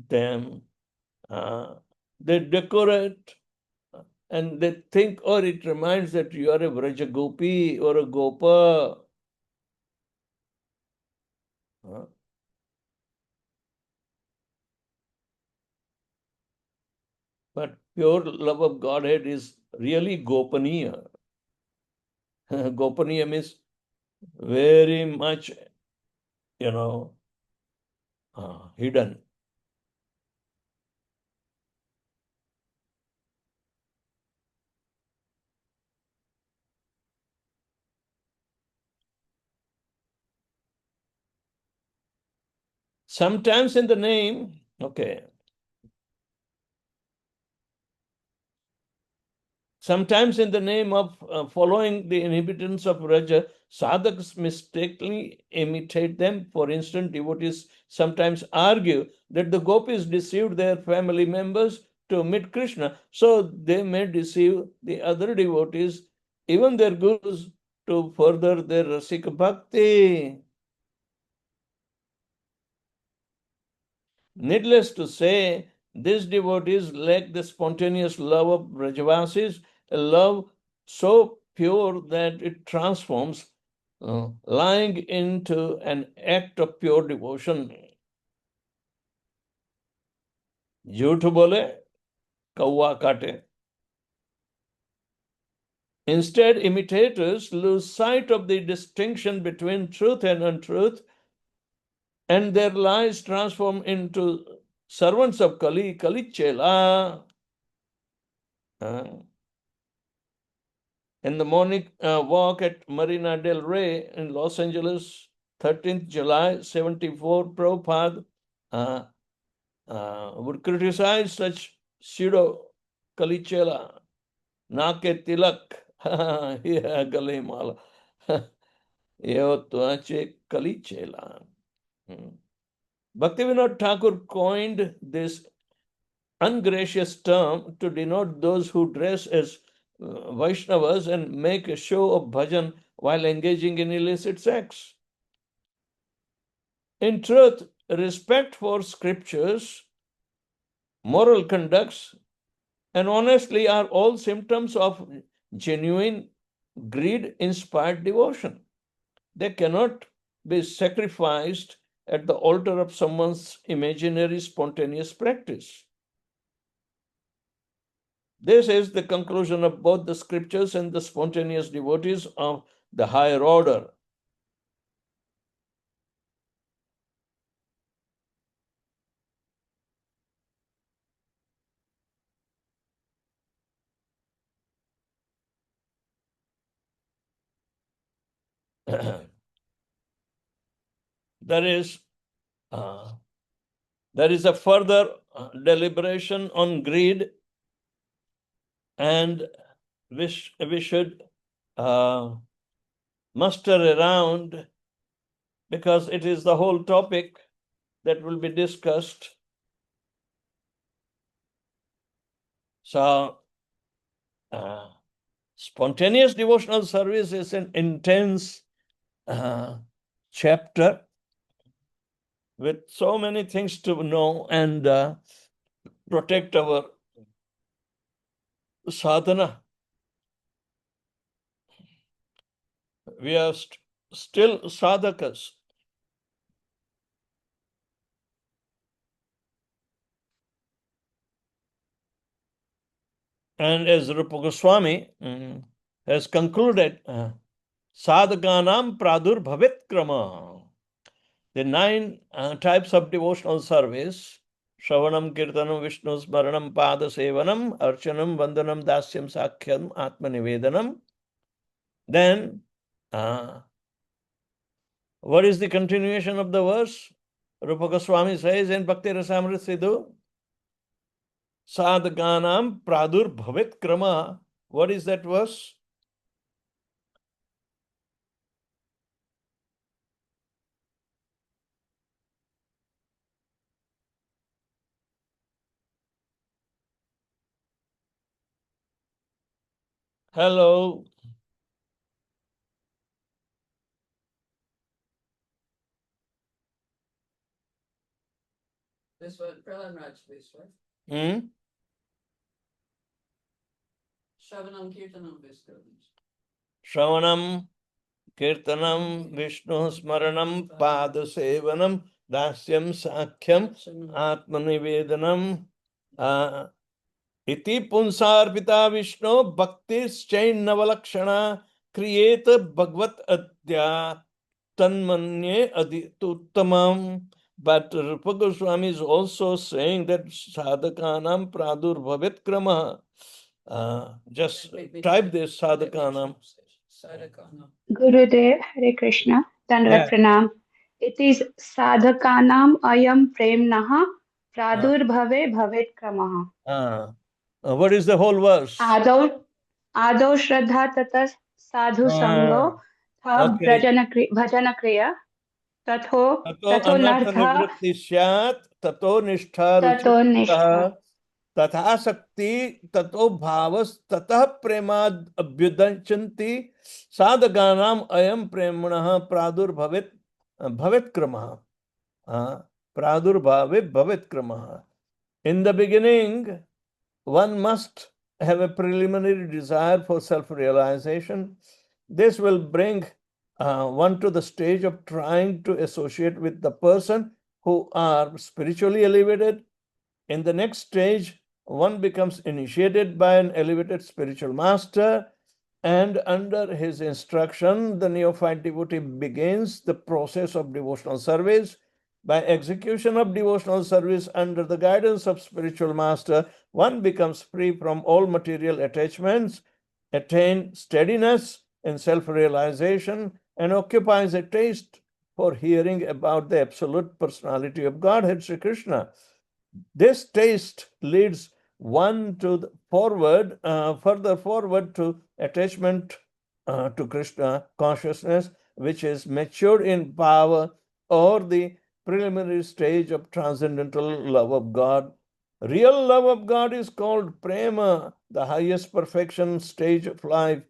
[SPEAKER 1] them. They decorate and they think, or it reminds that you are a Braja Gopi or a Gopa. But pure love of Godhead is really Gopaniya. Gopaniya means very much, hidden. Sometimes in the name, sometimes in the name of following the inhabitants of Raja, sadhaks mistakenly imitate them. For instance, devotees sometimes argue that the gopis deceived their family members to meet Krishna, so they may deceive the other devotees, even their gurus, to further their rasika bhakti. Needless to say, these devotees lack the spontaneous love of Brajavasis, a love so pure that it transforms lying into an act of pure devotion. झूठ बोले कौवा काटे. Instead, imitators lose sight of the distinction between truth and untruth, and their lives transform into servants of Kali, Kalichela. In the morning walk at Marina del Rey in Los Angeles, 13th July 74, Prabhupada would criticize such pseudo Kalichela, Nake Tilak, Gale Mala, Yeotvache Kalichela. Bhaktivinoda Thakur coined this ungracious term to denote those who dress as Vaishnavas and make a show of bhajan while engaging in illicit sex. In truth, respect for scriptures, moral conducts, and honestly are all symptoms of genuine greed-inspired devotion. They cannot be sacrificed at the altar of someone's imaginary spontaneous practice. This is the conclusion of both the scriptures and the spontaneous devotees of the higher order. there is a further deliberation on greed, and we should muster around, because it is the whole topic that will be discussed. So, spontaneous devotional service is an intense chapter with so many things to know and protect our sadhana. We are still sadhakas. And as Rupa Goswami has concluded, sadhakanam pradurbhavit krama. The 9 types of devotional service: Shravanam, Kirtanam, Vishnu Smaranam, Pada Sevanam, Archanam, Vandanam, Dasyam, Sakhyam, Atmanivedanam. Then, what is the continuation of the verse? Rupa Goswami says in Bhakti Rasamrita Sidhu, Sadhakanam pradurbhavit krama. What is that verse? Hello.
[SPEAKER 3] This one, Prahlad Raj, please, right? Shravanam Kirtanam Vishnu.
[SPEAKER 1] Shravanam, Kirtanam, Vishnu Smaranam, Pada Sevanam, Dasyam, Sakhyam, Atmanivedanam. Iti Punsarpita Vishnu Bhaktis Chainnavalakshana Kriyeta Bhagvat Adya Tanmanye Adituttamam. But Rupa Goswami is also saying that Sadhakanam Pradurbhavit Krama. Just type this Sadhakanam.
[SPEAKER 3] Sadhakanam.
[SPEAKER 4] Gurudev, Hare Krishna, Dandavat Pranam. It is sadhakanam ayam premnaha pradurbhave bhavet kramaha.
[SPEAKER 1] What is the whole verse?
[SPEAKER 4] Adau shraddha tatas sadhu sango tha bhajana kriya tatho nartha
[SPEAKER 1] anarthanivritti syat tato nishtha
[SPEAKER 4] tato nishtha.
[SPEAKER 1] तथा शक्ति ततो भावस ततः प्रेमाद अभ्युदंचन्ति साधकानाम अयम प्रेमणः प्रादुर्भवेत् भवेत् क्रमः प्रादुर्भावे भवेत् क्रमः. In the beginning, one must have a preliminary desire for self-realization. This will bring one to the stage of trying to associate with the person who are spiritually elevated. In the next stage, one becomes initiated by an elevated spiritual master, and under his instruction, the neophyte devotee begins the process of devotional service. By execution of devotional service under the guidance of spiritual master, one becomes free from all material attachments, attains steadiness in self-realization, and occupies a taste for hearing about the absolute personality of Godhead, Sri Krishna. This taste leads one to further forward to attachment to Krishna consciousness, which is matured in power, or the preliminary stage of transcendental love of God. Real love of God is called prema, the highest perfection stage of life.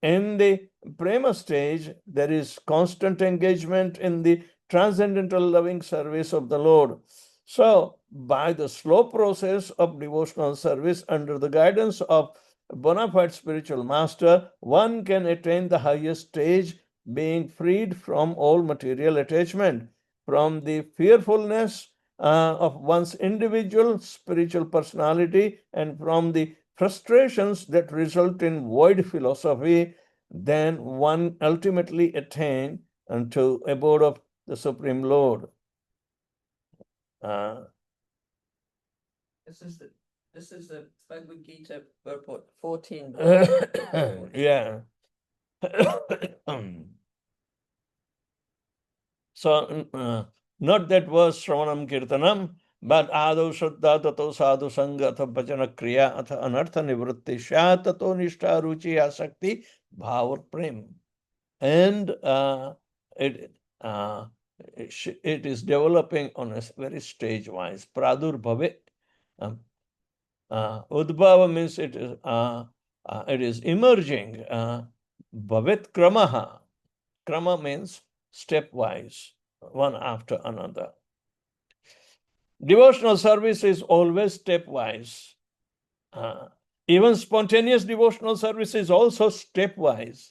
[SPEAKER 1] In the prema stage, there is constant engagement in the transcendental loving service of the Lord. So, by the slow process of devotional service under the guidance of a bona fide spiritual master, one can attain the highest stage, being freed from all material attachment, from the fearfulness of one's individual spiritual personality, and from the frustrations that result in void philosophy. Then one ultimately attain unto abode of the Supreme Lord.
[SPEAKER 3] This is the Bhagavad Gita purport 14.
[SPEAKER 1] Yeah. So, not that verse Shravanam Kirtanam, but Ado Shraddha Tato Sadhu Sangha Atha Bhajana Kriya Atha Anartha Nivritti Sha Tato Nishta Ruchi Asakti Bhavar Prem. And it is developing on a very stage-wise. Pradur Bhave. Udbhava means it is emerging. Bhavet Kramaha. Krama means stepwise, one after another. Devotional service is always stepwise. Even spontaneous devotional service is also stepwise.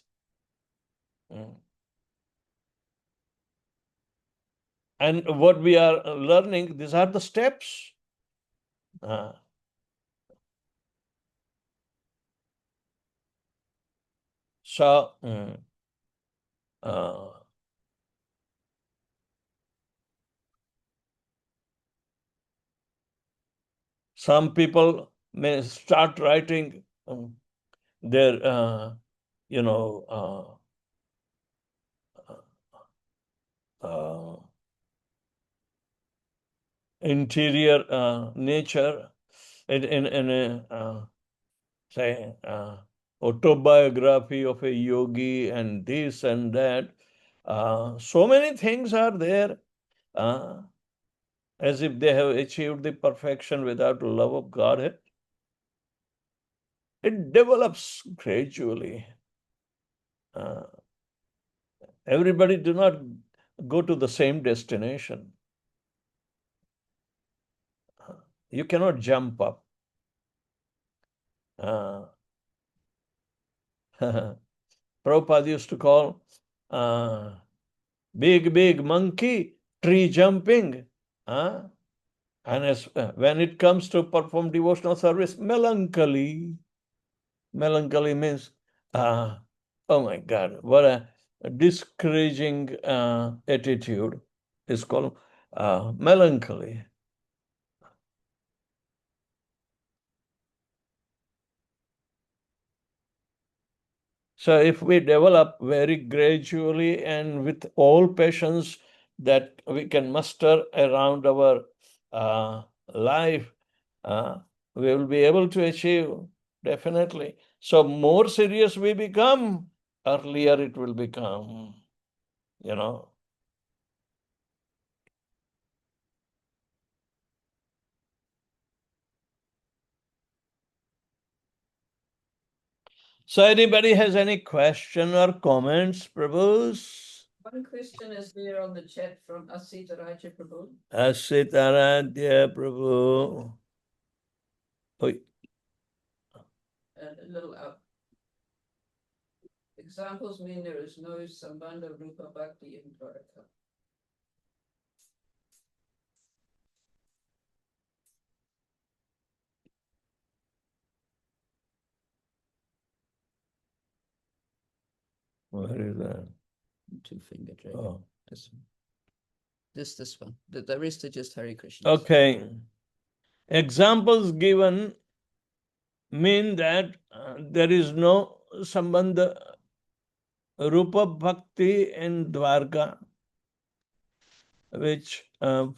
[SPEAKER 1] And what we are learning, these are the steps. So, some people may start writing their, interior nature in a say autobiography of a yogi and this and that. So many things are there as if they have achieved the perfection without love of Godhead. It develops gradually. Everybody do not go to the same destination. You cannot jump up. Prabhupada used to call big monkey tree jumping. And when it comes to perform devotional service, melancholy. Melancholy means, oh my God, what a discouraging attitude is called melancholy. So if we develop very gradually and with all patience that we can muster around our life, we will be able to achieve, definitely. So more serious we become, earlier it will become, So anybody has any question or comments, Prabhus?
[SPEAKER 3] One question is there on the chat from Asita Raja Prabhu.
[SPEAKER 1] Asitaradhya Prabhu. Oi.
[SPEAKER 3] A little up. Examples mean there is no Sambandha Rupa Bhakti in Dwarka.
[SPEAKER 1] Where is that?
[SPEAKER 3] Two-finger dragon.
[SPEAKER 1] Oh.
[SPEAKER 3] This one. The rest are just Hare Krishna.
[SPEAKER 1] Okay. Examples given mean that there is no Sambandha Rupa Bhakti in Dwarka, which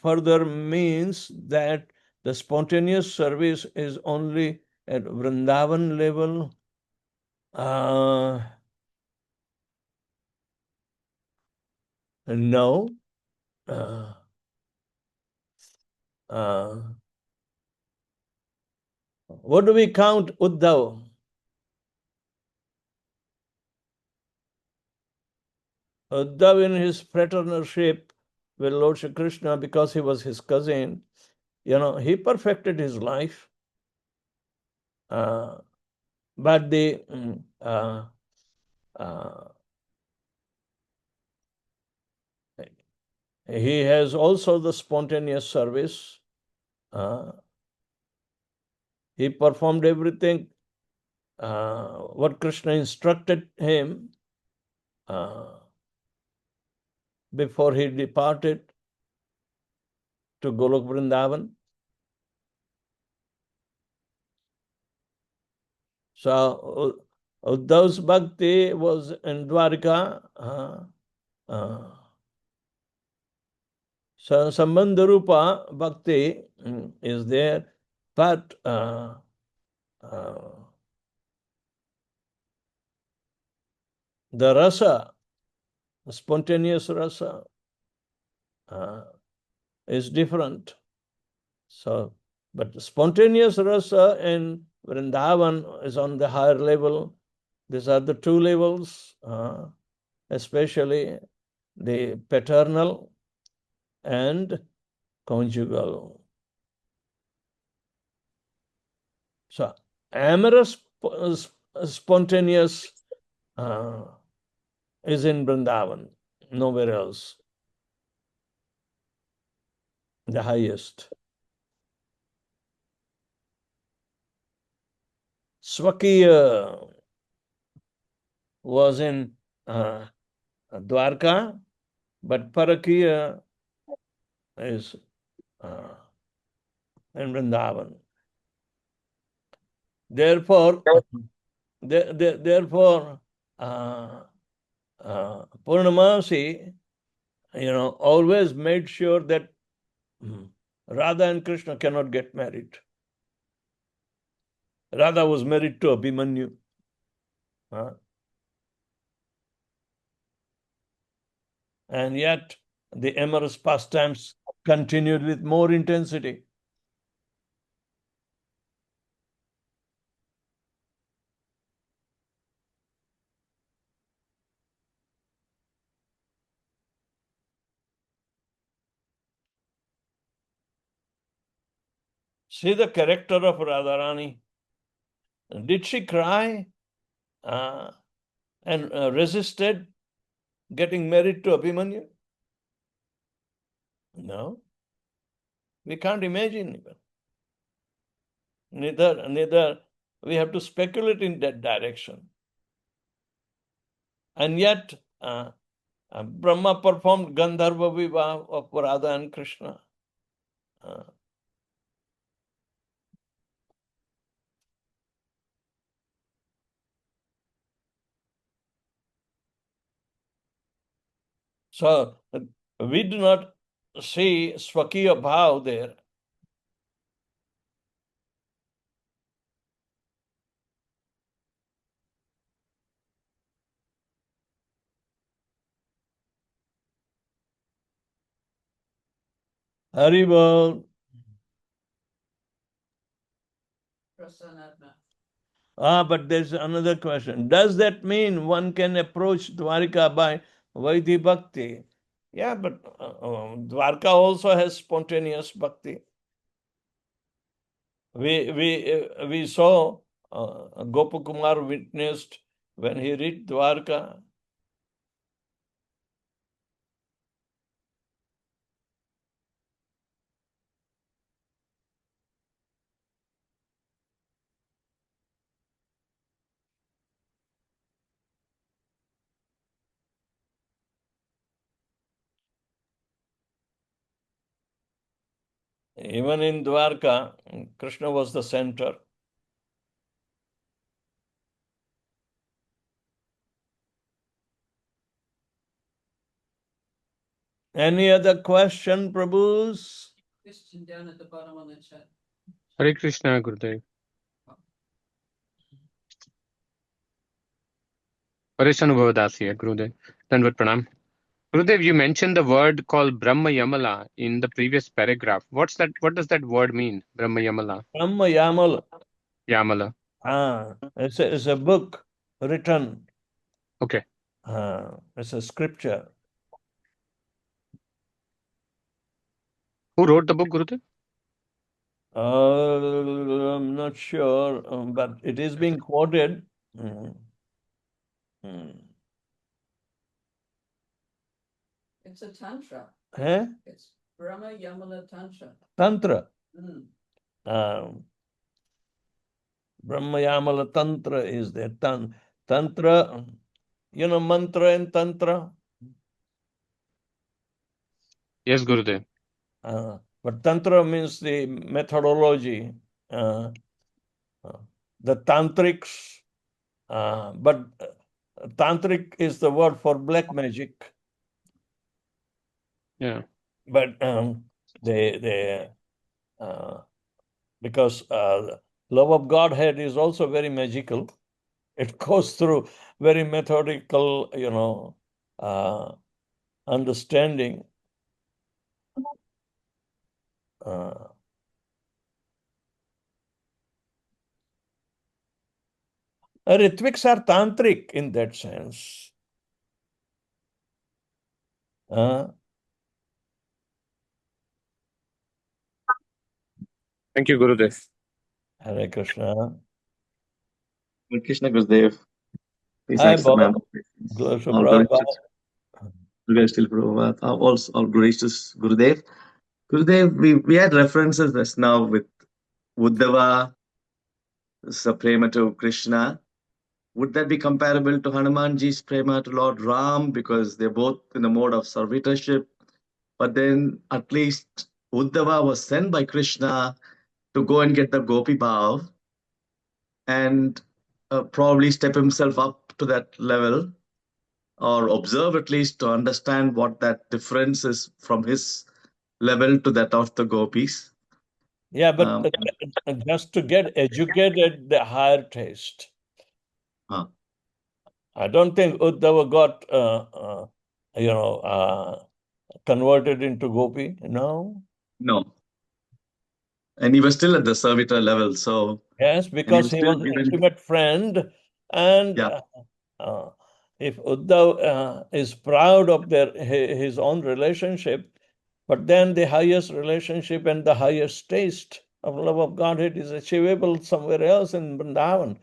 [SPEAKER 1] further means that the spontaneous service is only at Vrindavan level. No. What do we count Uddhav? Uddhav in his fraternalship with Lord Shri Krishna, because he was his cousin, he perfected his life. But he has also the spontaneous service. He performed everything what Krishna instructed him before he departed to Golok Vrindavan. So Uddhav's bhakti was in Dwarka. So Sambandharupa Bhakti is there, but the rasa, spontaneous rasa, is different. So, but spontaneous rasa in Vrindavan is on the higher level. These are the two levels, especially the paternal and conjugal. So, amorous spontaneous is in Vrindavan, nowhere else. The highest. Swakiya was in Dwarka, but Parakiya is in Vrindavan. Therefore, Purnamasi, always made sure that Radha and Krishna cannot get married. Radha was married to Abhimanyu. And yet, the amorous pastimes continued with more intensity. See the character of Radharani. Did she cry and resisted getting married to Abhimanyu? No. We can't imagine even. Neither we have to speculate in that direction. And yet, Brahma performed Gandharva Vivah of Radha and Krishna. So, we do not see Swakiya Bhav there. Haribol.
[SPEAKER 3] Prasanatma.
[SPEAKER 1] But there's another question. Does that mean one can approach Dwarika by Vaidhi Bhakti? Yeah, but Dwarka also has spontaneous bhakti. We saw Gopakumar witnessed when he read Dwarka. Even in Dwarka, Krishna was the center. Any other question, Prabhus?
[SPEAKER 3] Question down at the bottom on the chat.
[SPEAKER 5] Hare Krishna, Gurudev. Pareshanubhavadasi here, Gurudev. Dandavat Pranam. Gurudev, you mentioned the word called Brahma Yamala in the previous paragraph. What's that? What does that word mean? Brahma Yamala.
[SPEAKER 1] Brahma Yamala.
[SPEAKER 5] Yamala.
[SPEAKER 1] It's a book written.
[SPEAKER 5] Okay.
[SPEAKER 1] It's a scripture.
[SPEAKER 5] Who wrote the book, Gurudev?
[SPEAKER 1] I'm not sure, but it is being quoted.
[SPEAKER 3] It's a tantra.
[SPEAKER 1] Eh?
[SPEAKER 3] It's Brahma Yamala Tantra.
[SPEAKER 1] Tantra.
[SPEAKER 3] Mm.
[SPEAKER 1] Brahma Yamala Tantra is there. Tantra, mantra and tantra.
[SPEAKER 5] Yes, Gurudev.
[SPEAKER 1] But tantra means the methodology, the tantrics. But tantric is the word for black magic.
[SPEAKER 5] Yeah.
[SPEAKER 1] but they because love of Godhead is also very magical. It goes through very methodical, understanding. Ritviks are tantric in that sense.
[SPEAKER 5] Thank you, Gurudev.
[SPEAKER 1] Hare Krishna.
[SPEAKER 6] Hare Krishna Gurudev. Please
[SPEAKER 1] Hi,
[SPEAKER 6] accept my
[SPEAKER 1] Bob.
[SPEAKER 6] humble greetings.
[SPEAKER 1] Glory to
[SPEAKER 6] All
[SPEAKER 1] Prabhupada.
[SPEAKER 6] gracious, still Prabhupada. Also, all gracious Gurudev. Gurudev, we had references just now with Uddhava, prema to Krishna. Would that be comparable to Hanumanji's prema to Lord Ram? Because they're both in the mode of servitorship. But then at least Uddhava was sent by Krishna to go and get the Gopi Bhav and probably step himself up to that level, or observe at least to understand what that difference is from his level to that of the gopis.
[SPEAKER 1] Yeah, but just to get educated, the higher taste. I don't think Uddhava got, converted into Gopi. No.
[SPEAKER 6] No. And he was still at the servitor level. So
[SPEAKER 1] Yes, because he was an
[SPEAKER 6] given,
[SPEAKER 1] intimate friend, and
[SPEAKER 6] yeah.
[SPEAKER 1] If Uddhav is proud of his own relationship, but then the highest relationship and the highest taste of love of Godhead is achievable somewhere else in Vrindavan.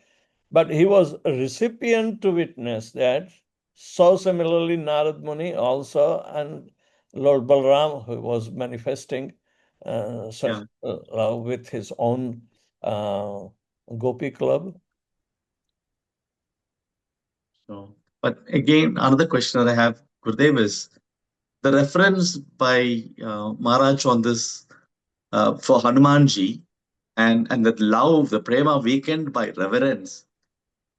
[SPEAKER 1] But he was a recipient to witness that. So similarly, Narad Muni also, and Lord Balram, who was manifesting such love with his own Gopi club.
[SPEAKER 6] So, but again, another question that I have, Gurudev, is the reference by Maharaj on this for Hanumanji and that love, the prema weakened by reverence.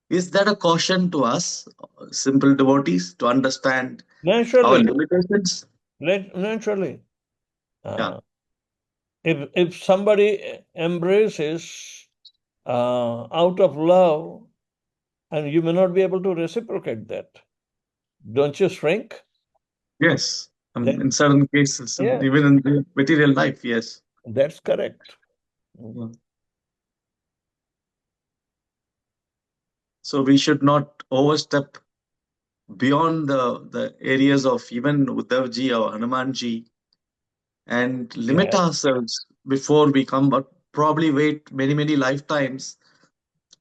[SPEAKER 6] Is that a caution to us, simple devotees, to understand our limitations?
[SPEAKER 1] Naturally. If somebody embraces out of love, and you may not be able to reciprocate that, don't you shrink?
[SPEAKER 6] Yes. In certain cases, even in the material life, yes.
[SPEAKER 1] That's correct.
[SPEAKER 6] So we should not overstep beyond the areas of even Uddhavji or Hanumanji and limit ourselves before we come, but probably wait many, many lifetimes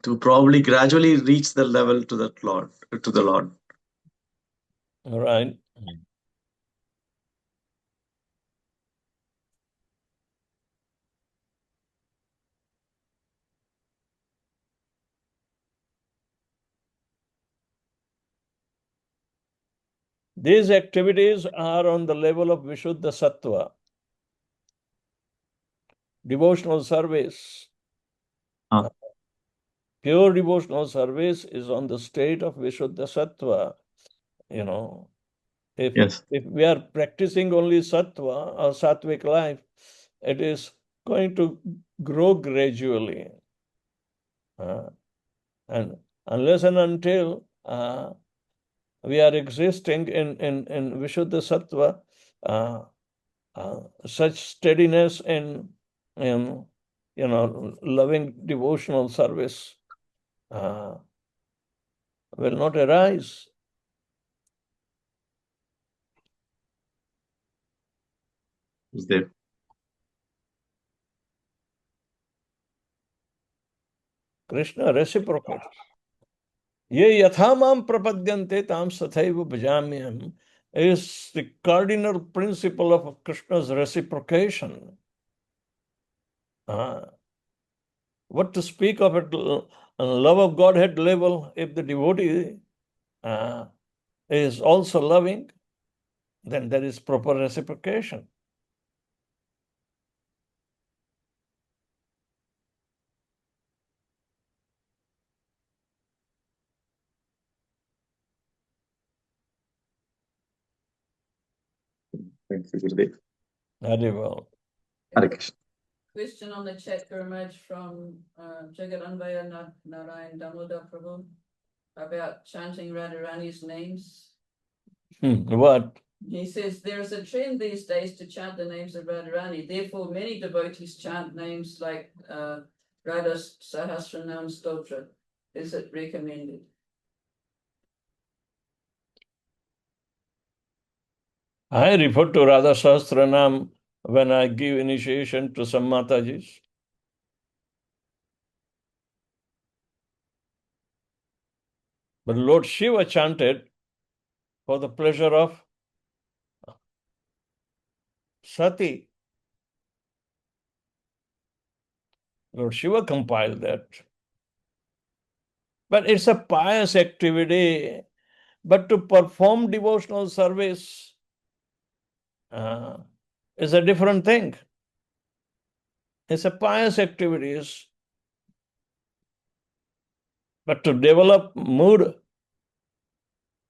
[SPEAKER 6] to probably gradually reach the level to the Lord.
[SPEAKER 1] All right. These activities are on the level of Vishuddha Sattva. Devotional service. Pure devotional service is on the state of Vishuddha Sattva. If we are practicing only Sattva or Sattvic life, it is going to grow gradually. And unless and until we are existing in Vishuddha Sattva, such steadiness in loving devotional service will not arise.
[SPEAKER 6] Is there?
[SPEAKER 1] Krishna reciprocates. Ye yathamam prapadyante tam sathaiva bhajamyam is the cardinal principle of Krishna's reciprocation. What to speak of at love of Godhead level, if the devotee is also loving, then there is proper reciprocation.
[SPEAKER 6] Thank you, Gurudev.
[SPEAKER 1] Very well.
[SPEAKER 6] Hare Krishna.
[SPEAKER 3] Question on the chat, Gurumaj, from Jagat Anvaya Narayan Damodar Prabhu about chanting Radharani's names.
[SPEAKER 1] What?
[SPEAKER 3] He says there is a trend these days to chant the names of Radharani. Therefore, many devotees chant names like Radha Sahasranam Stotra. Is it recommended?
[SPEAKER 1] I refer to Radha Sahasranam when I give initiation to some Matajis. But Lord Shiva chanted for the pleasure of Sati. Lord Shiva compiled that. But it's a pious activity. But to perform devotional service is a different thing. It's a pious activity. But to develop mood,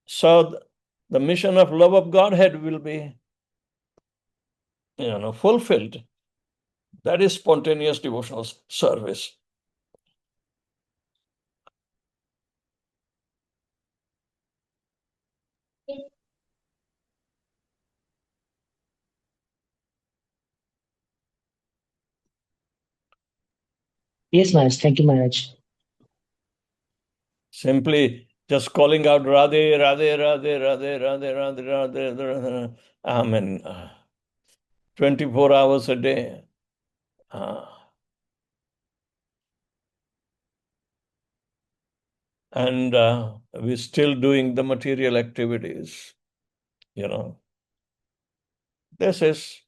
[SPEAKER 1] so the mission of love of Godhead will be, fulfilled. That is spontaneous devotional service.
[SPEAKER 7] Yes, Maharaj. Thank you, Maharaj.
[SPEAKER 1] Simply just calling out Radhe, Radhe, Radhe, Radhe, Radhe, Radhe, Radhe, Radhe. I mean, 24 hours a day. And we're still doing the material activities. This is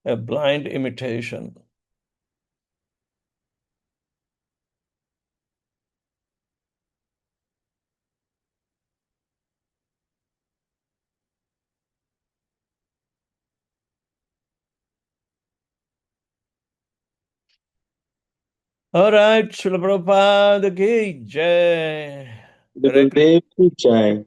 [SPEAKER 1] a blind imitation. All right, Srila Prabhupada ki jai.
[SPEAKER 6] Gurudev ki jai.